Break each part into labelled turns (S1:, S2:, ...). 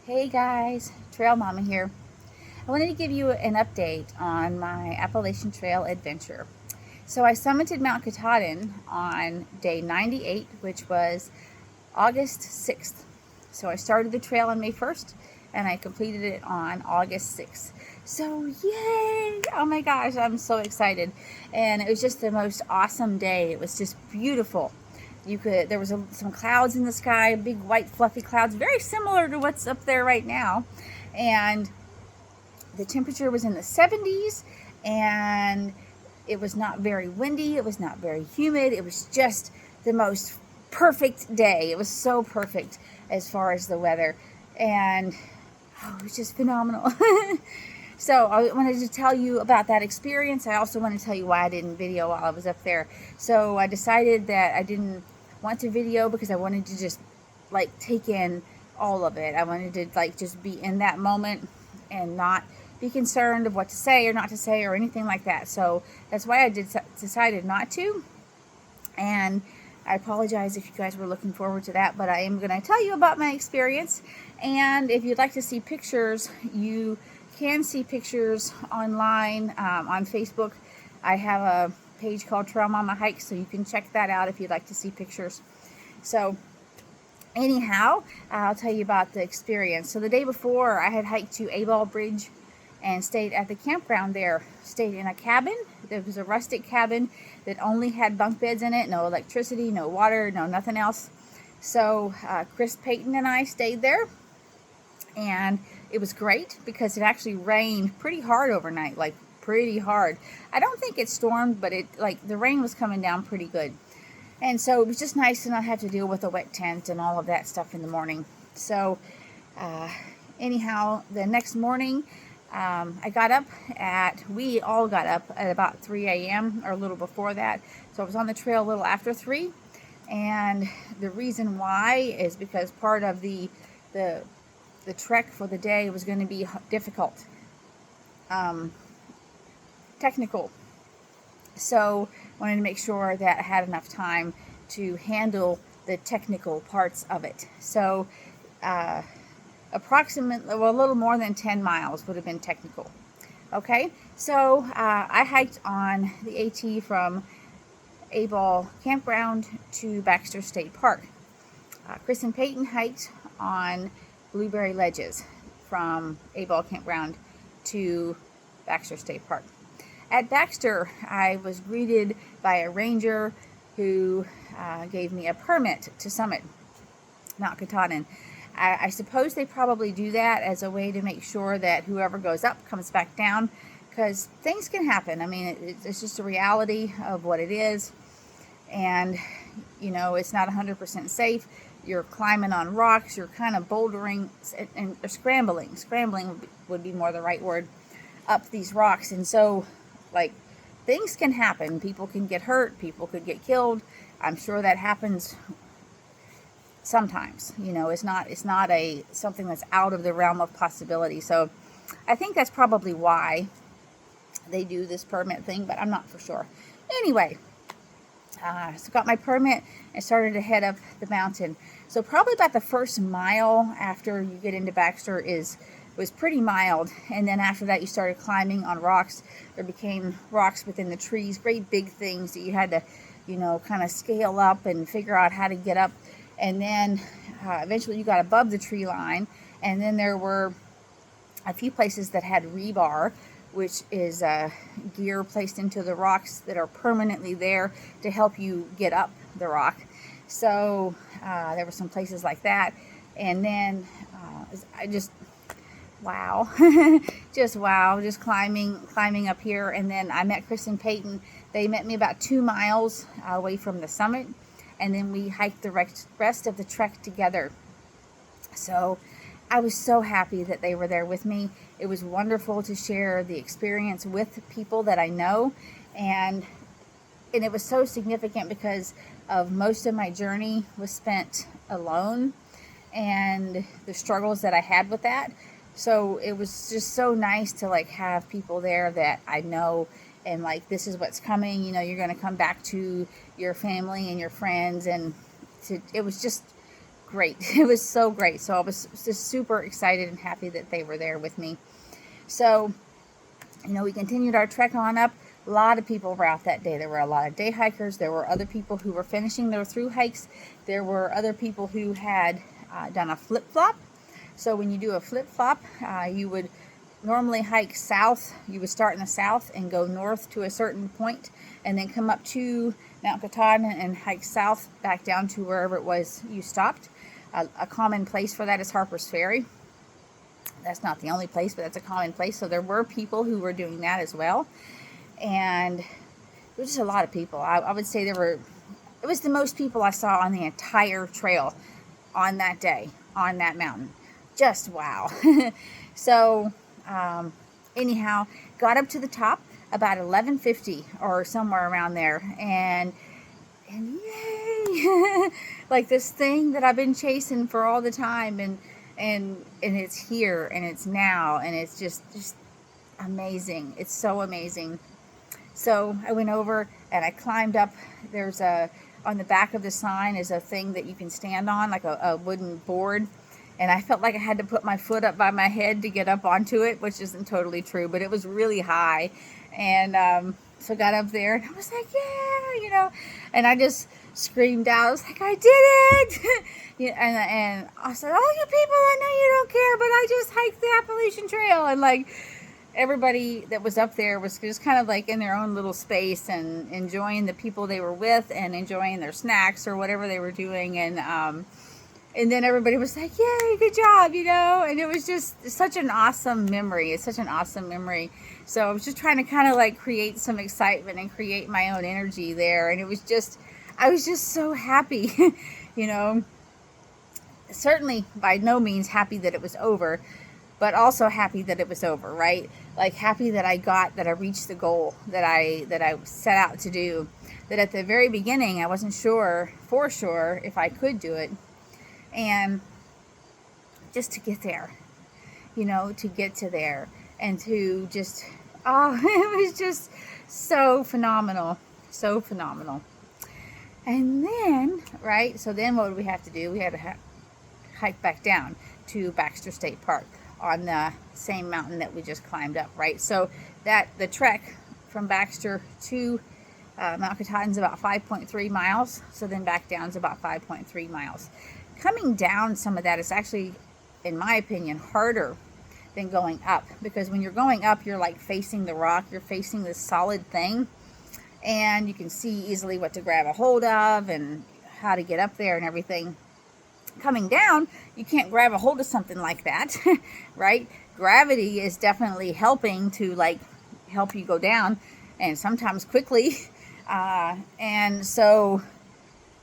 S1: Hey guys, Trail Mama here. I wanted to give you an update on my Appalachian Trail adventure. So I summited Mount Katahdin on day 98, which was August 6th. So I started the trail on May 1st and I completed it on August 6th. So yay! Oh my gosh, I'm so excited. And it was just the most awesome day. It was just beautiful. There was some clouds in the sky, big white fluffy clouds, very similar to what's up there right now. And the temperature was in the 70s, and it was not very windy, it was not very humid, it was just the most perfect day. It was so perfect as far as the weather, and it was just phenomenal. So I wanted to tell you about that experience. I also want to tell you why I didn't video while I was up there. So I decided that I didn't want to video because I wanted to just like take in all of it. I wanted to like just be in that moment and not be concerned of what to say or not to say or anything like that. So that's why I decided not to. And I apologize if you guys were looking forward to that, but I am going to tell you about my experience. And if you'd like to see pictures, you can see pictures online on Facebook. I have a page called Trail Mama Hikes, so you can check that out if you'd like to see pictures. So anyhow, I'll tell you about the experience. So the day before, I had hiked to Abol Bridge and stayed at the campground there. Stayed in a cabin. There was a rustic cabin that only had bunk beds in it, no electricity, no water, no nothing else. So Chris Payton and I stayed there, and it was great because it actually rained pretty hard overnight, like pretty hard. I don't think it stormed, but the rain was coming down pretty good. And so it was just nice to not have to deal with a wet tent and all of that stuff in the morning. So anyhow, the next morning, we all got up at about 3 a.m. or a little before that. So I was on the trail a little after 3. And the reason why is because part of the trek for the day was going to be difficult, technical. So I wanted to make sure that I had enough time to handle the technical parts of it. So approximately, well, a little more than 10 miles would have been technical. Okay, so I hiked on the AT from Abol Campground to Baxter State Park. Chris and Peyton hiked on Blueberry Ledges from Abol Campground to Baxter State Park. At Baxter, I was greeted by a ranger who gave me a permit to summit Mount Katahdin. I suppose they probably do that as a way to make sure that whoever goes up comes back down, because things can happen. I mean, it's just a reality of what it is, and it's not 100% safe. You're climbing on rocks, you're kind of bouldering and scrambling. Scrambling would be more the right word, up these rocks. And so, like, things can happen. People can get hurt, people could get killed. I'm sure that happens sometimes. It's not something that's out of the realm of possibility. So I think that's probably why they do this permit thing, but I'm not for sure. Anyway, so got my permit and started to head up the mountain. So probably about the first mile after you get into Baxter was pretty mild, and then after that you started climbing on rocks. There became rocks within the trees, great big things that you had to kind of scale up and figure out how to get up. And then eventually you got above the tree line, and then there were a few places that had rebar, which is gear placed into the rocks that are permanently there to help you get up the rock. So there were some places like that. And then I just wow, just wow, just climbing up here. And then I met Chris and Peyton. They met me about 2 miles away from the summit, and then we hiked the rest of the trek together. So I was so happy that they were there with me. It was wonderful to share the experience with people that I know, and it was so significant because of most of my journey was spent alone and the struggles that I had with that. So it was just so nice to like have people there that I know, and like, this is what's coming. You're going to come back to your family and your friends, and it was just great. It was so great. So I was just super excited and happy that they were there with me. So, we continued our trek on up. A lot of people were out that day. There were a lot of day hikers. There were other people who were finishing their through hikes. There were other people who had done a flip-flop. So when you do a flip-flop, you would normally hike south. You would start in the south and go north to a certain point, and then come up to Mount Katahdin and hike south back down to wherever it was you stopped. A common place for that is Harper's Ferry. That's not the only place, but that's a common place. So there were people who were doing that as well. And there was just a lot of people. I would say it was the most people I saw on the entire trail on that day, on that mountain. Just wow. So, anyhow, got up to the top about 11:50 or somewhere around there. And yay! Like this thing that I've been chasing for all the time. And it's here, and it's now, and it's just amazing. It's so amazing. So I went over and I climbed up. On the back of the sign is a thing that you can stand on, like a wooden board. And I felt like I had to put my foot up by my head to get up onto it, which isn't totally true, but it was really high. And so I got up there and I was like, yeah, and I just screamed out. I was like, I did it. And I said, oh, you people, I know you don't care, but I just hiked the Appalachian Trail. And like, everybody that was up there was just kind of like in their own little space and enjoying the people they were with and enjoying their snacks or whatever they were doing. And then everybody was like, yay, good job, and it was just such an awesome memory. It's such an awesome memory. So I was just trying to kind of like create some excitement and create my own energy there. And I was just so happy, certainly by no means happy that it was over, but also happy that it was over, right? Like happy that I reached the goal that I set out to do. That at the very beginning, I wasn't for sure if I could do it. And just to get there, to get to there and to just, it was just so phenomenal. And then, right, so then what did we have to do? We had to hike back down to Baxter State Park on the same mountain that we just climbed up, right? So the trek from Baxter to Mount Katahdin is about 5.3 miles. So then back down is about 5.3 miles. Coming down some of that is actually, in my opinion, harder than going up, because when you're going up, you're like facing the rock, you're facing this solid thing, and you can see easily what to grab a hold of and how to get up there and everything. Coming down, you can't grab a hold of something like that, right? Gravity is definitely helping to like help you go down, and sometimes quickly, and so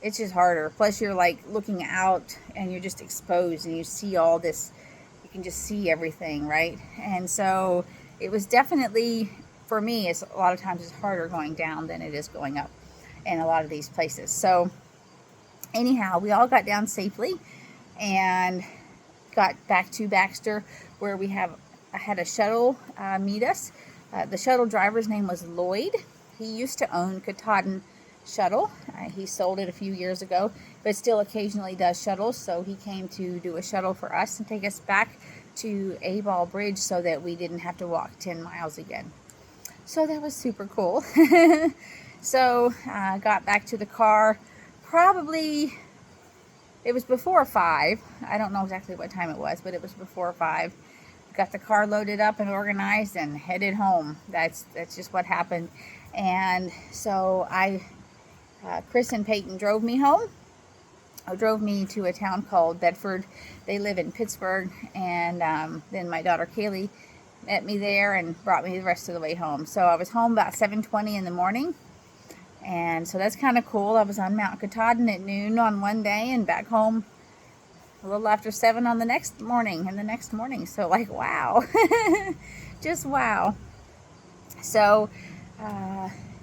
S1: it's just harder. Plus you're like looking out and you're just exposed and you see all this, you can just see everything, right? And so it was definitely, for me, it's a lot of times it's harder going down than it is going up in a lot of these places. So anyhow, we all got down safely and got back to Baxter, where I had a shuttle meet us. The shuttle driver's name was Lloyd. He used to own Katahdin Shuttle. He sold it a few years ago, but still occasionally does shuttles. So he came to do a shuttle for us and take us back to A-Ball Bridge so that we didn't have to walk 10 miles again. So that was super cool. So got back to the car. Probably, it was before 5. I don't know exactly what time it was, but it was before 5. Got the car loaded up and organized and headed home. That's just what happened. And so Chris and Peyton drove me home. Drove me to a town called Bedford. They live in Pittsburgh. And then my daughter Kaylee met me there and brought me the rest of the way home. So I was home about 7:20 in the morning. And so that's kind of cool. I was on Mount Katahdin at noon on one day and back home a little after 7 on the next morning. So like, wow. Just wow. So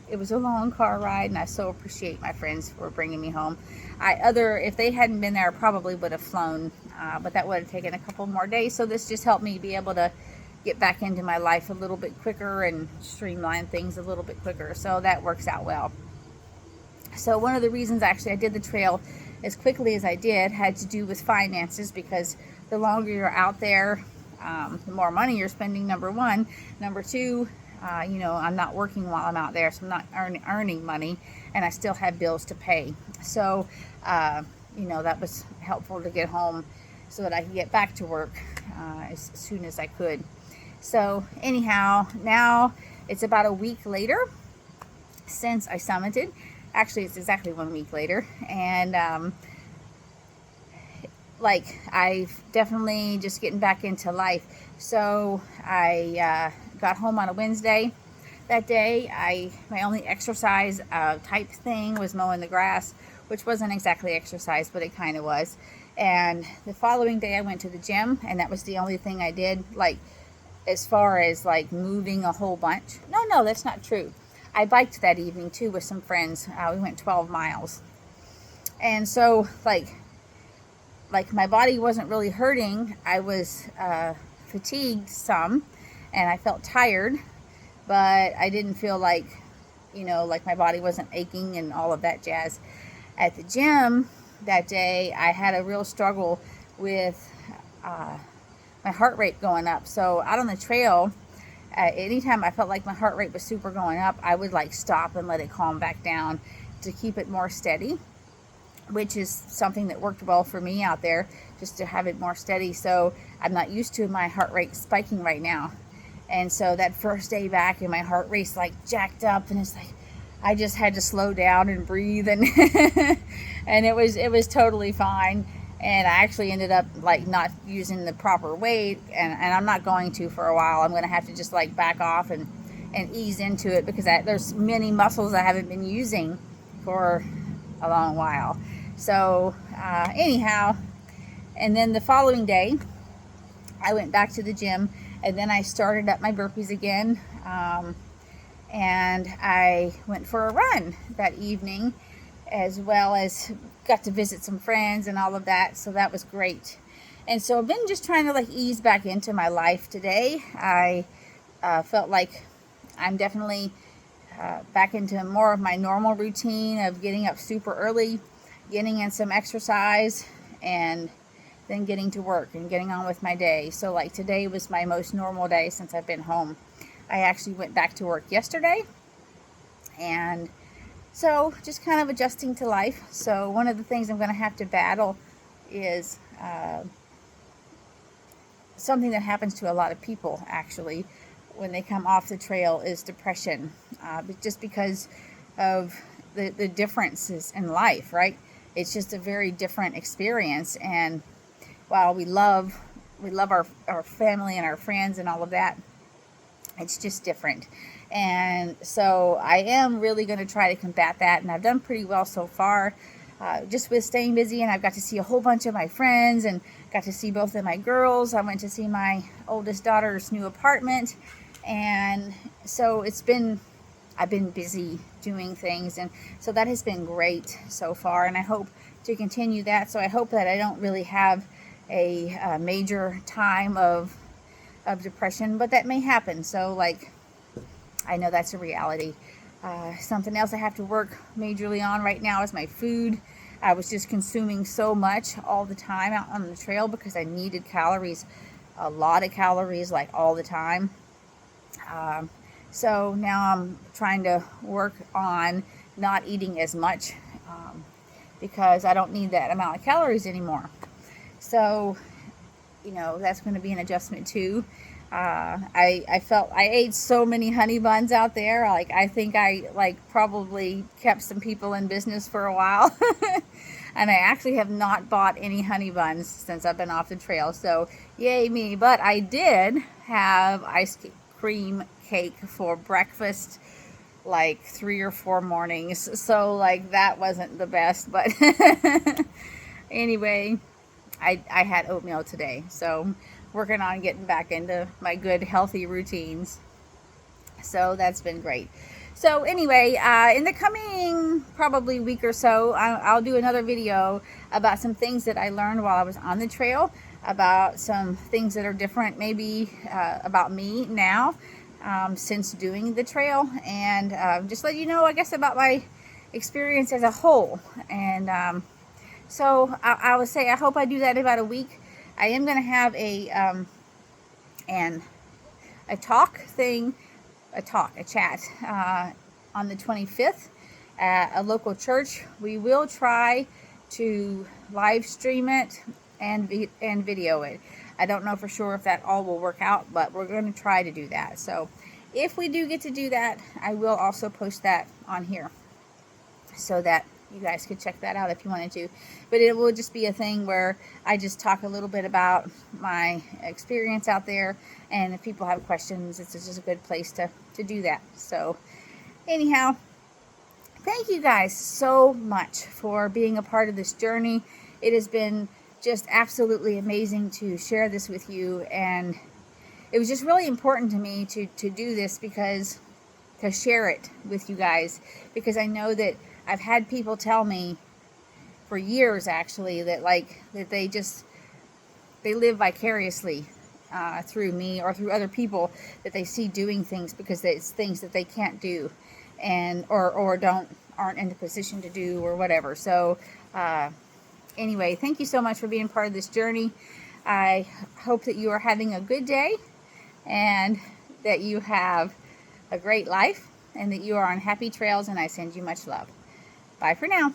S1: it was a long car ride, and I so appreciate my friends for bringing me home. If they hadn't been there, I probably would have flown, but that would have taken a couple more days. So this just helped me be able to get back into my life a little bit quicker and streamline things a little bit quicker. So that works out well. So one of the reasons actually I did the trail as quickly as I did had to do with finances, because the longer you're out there, the more money you're spending, number one. Number two, you know, I'm not working while I'm out there, so I'm not earning money, and I still have bills to pay. So, you know, that was helpful to get home so that I could get back to work as soon as I could. So anyhow, now it's about a week later since I summited. Actually, it's exactly 1 week later, and like, I've definitely just getting back into life. So I got home on a Wednesday. That day, my only exercise type thing was mowing the grass, which wasn't exactly exercise, but it kind of was. And the following day, I went to the gym, and that was the only thing I did, like, as far as like moving a whole bunch. No, that's not true. I biked that evening too with some friends. We went 12 miles. And so, like my body wasn't really hurting. I was fatigued some, and I felt tired, but I didn't feel like, you know, like my body wasn't aching and all of that jazz. At the gym that day, I had a real struggle with my heart rate going up. So out on the trail, anytime I felt like my heart rate was super going up, I would like stop and let it calm back down to keep it more steady, which is something that worked well for me out there, just to have it more steady. So I'm not used to my heart rate spiking right now. And so that first day back, and my heart rate's like jacked up, and it's like I just had to slow down and breathe, and and it was totally fine. And I actually ended up like not using the proper weight, and I'm not going to for a while. I'm going to have to just like back off and ease into it, because there's many muscles I haven't been using for a long while. So anyhow, and then the following day, I went back to the gym, and then I started up my burpees again, and I went for a run that evening, as well as got to visit some friends and all of that. So that was great. And so I've been just trying to like ease back into my life today. I felt like I'm definitely back into more of my normal routine of getting up super early, getting in some exercise, and then getting to work and getting on with my day. So like today was my most normal day since I've been home. I actually went back to work yesterday, and so just kind of adjusting to life. So one of the things I'm going to have to battle is something that happens to a lot of people actually when they come off the trail, is depression, just because of the differences in life, right? It's just a very different experience, and while we love our family and our friends and all of that, it's just different. And so I am really going to try to combat that, and I've done pretty well so far, just with staying busy. And I've got to see a whole bunch of my friends, and got to see both of my girls. I went to see my oldest daughter's new apartment, and so I've been busy doing things, and so that has been great so far, and I hope to continue that. So I hope that I don't really have a major time of depression, but that may happen. So like, I know that's a reality. Something else I have to work majorly on right now is my food. I was just consuming so much all the time out on the trail because I needed calories, a lot of calories, like all the time. So now I'm trying to work on not eating as much, because I don't need that amount of calories anymore. So, you know, that's going to be an adjustment too. I felt I ate so many honey buns out there. Like, I think I probably kept some people in business for a while. And I actually have not bought any honey buns since I've been off the trail. So yay me. But I did have ice cream cake for breakfast like 3 or 4 mornings. So like, that wasn't the best, but anyway, I had oatmeal today. So working on getting back into my good healthy routines. So that's been great. So anyway, in the coming probably week or so, I'll do another video about some things that I learned while I was on the trail, about some things that are different maybe about me now since doing the trail, and just let you know, I guess, about my experience as a whole. And So I would say I hope I do that in about a week. I am going to have a chat on the 25th at a local church. We will try to live stream it and video it. I don't know for sure if that all will work out, but we're going to try to do that. So if we do get to do that, I will also post that on here so that you guys could check that out if you wanted to. But it will just be a thing where I just talk a little bit about my experience out there, and if people have questions, it's just a good place to do that. So anyhow, thank you guys so much for being a part of this journey. It has been just absolutely amazing to share this with you, and it was just really important to me to do this, because to share it with you guys, because I know that I've had people tell me for years actually that they live vicariously through me or through other people that they see doing things, because it's things that they can't do, and or aren't in the position to do or whatever. So anyway, thank you so much for being part of this journey. I hope that you are having a good day, and that you have a great life, and that you are on happy trails, and I send you much love. Bye for now.